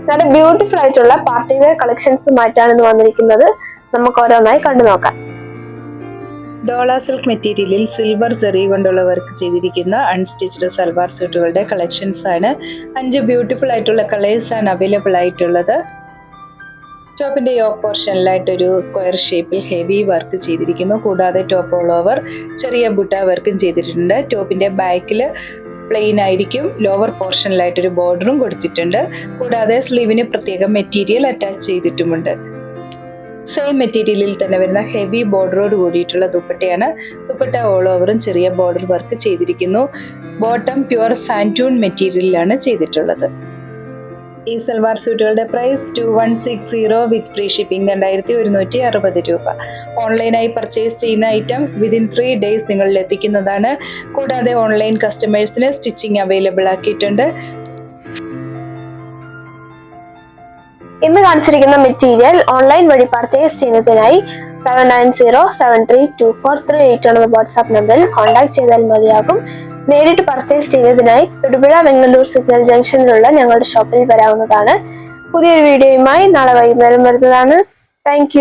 നല്ല ബ്യൂട്ടിഫുൾ ആയിട്ടുള്ള party wear കളക്ഷൻസുമായിട്ടാണ് ഇന്ന് വന്നിരിക്കുന്നത്. നമുക്ക് ഓരോന്നായി കണ്ടു നോക്കാം. ഡോള സിൽക്ക് മെറ്റീരിയലിൽ സിൽവർ ജെറി കൊണ്ടുള്ള വർക്ക് ചെയ്തിരിക്കുന്ന അൺസ്റ്റിച്ച്ഡ് സൽവാർ സ്യൂട്ടുകളുടെ കളക്ഷൻസ് ആണ്. 5 ബ്യൂട്ടിഫുൾ ആയിട്ടുള്ള കളേഴ്സ് ആണ് അവൈലബിൾ ആയിട്ടുള്ളത്. ടോപ്പിന്റെ യോക്ക് പോർഷനിലായിട്ടൊരു സ്ക്വയർ ഷേപ്പിൽ ഹെവി വർക്ക് ചെയ്തിരിക്കുന്നു. കൂടാതെ ടോപ്പ് ഓൾ ഓവർ ചെറിയ ബുട്ട വർക്കും ചെയ്തിട്ടുണ്ട്. ടോപ്പിന്റെ ബാക്കിൽ പ്ലെയിൻ ആയിരിക്കും. ലോവർ പോർഷനിലായിട്ടൊരു ബോർഡറും കൊടുത്തിട്ടുണ്ട്. കൂടാതെ സ്ലീവിന് പ്രത്യേകം മെറ്റീരിയൽ അറ്റാച്ച് ചെയ്തിട്ടുമുണ്ട്. സെയിം മെറ്റീരിയലിൽ തന്നെ വരുന്ന ഹെവി ബോർഡറോട് കൂടിയിട്ടുള്ള ദുപ്പട്ടയാണ്. ദുപ്പട്ട ഓൾ ഓവറും ചെറിയ ബോർഡർ വർക്ക് ചെയ്തിരിക്കുന്നു. ബോട്ടം പ്യുവർ സാൻറ്റൂൺ മെറ്റീരിയലിലാണ് ചെയ്തിട്ടുള്ളത്. ഈ സൽവാർ സ്യൂട്ടുകളുടെ പ്രൈസ് 2160 വിത്ത് ഫ്രീ ഷിപ്പിംഗ് 2160 രൂപ. ഓൺലൈനായി പർച്ചേസ് ചെയ്യുന്ന ഐറ്റംസ് വിതിൻ 3 ഡേയ്സ് നിങ്ങളിൽ എത്തിക്കുന്നതാണ്. കൂടാതെ ഓൺലൈൻ കസ്റ്റമേഴ്സിന് സ്റ്റിച്ചിങ് അവൈലബിൾ ആക്കിയിട്ടുണ്ട്. ഇന്ന് കാണിച്ചിരിക്കുന്ന മെറ്റീരിയൽ ഓൺലൈൻ വഴി പർച്ചേസ് ചെയ്യുന്നതിനായി 7907324388 എന്ന വാട്സ്ആപ്പ് നമ്പറിൽ കോൺടാക്ട് ചെയ്താൽ മതിയാകും. നേരിട്ട് പർച്ചേസ് ചെയ്യുന്നതിനായി തൊടുപുഴ വെങ്ങല്ലൂർ സിഗ്നൽ ജംഗ്ഷനിലുള്ള ഞങ്ങളുടെ ഷോപ്പിൽ വരാവുന്നതാണ്. പുതിയൊരു വീഡിയോയുമായി നാളെ വൈകുന്നേരം വരുന്നതാണ്. താങ്ക്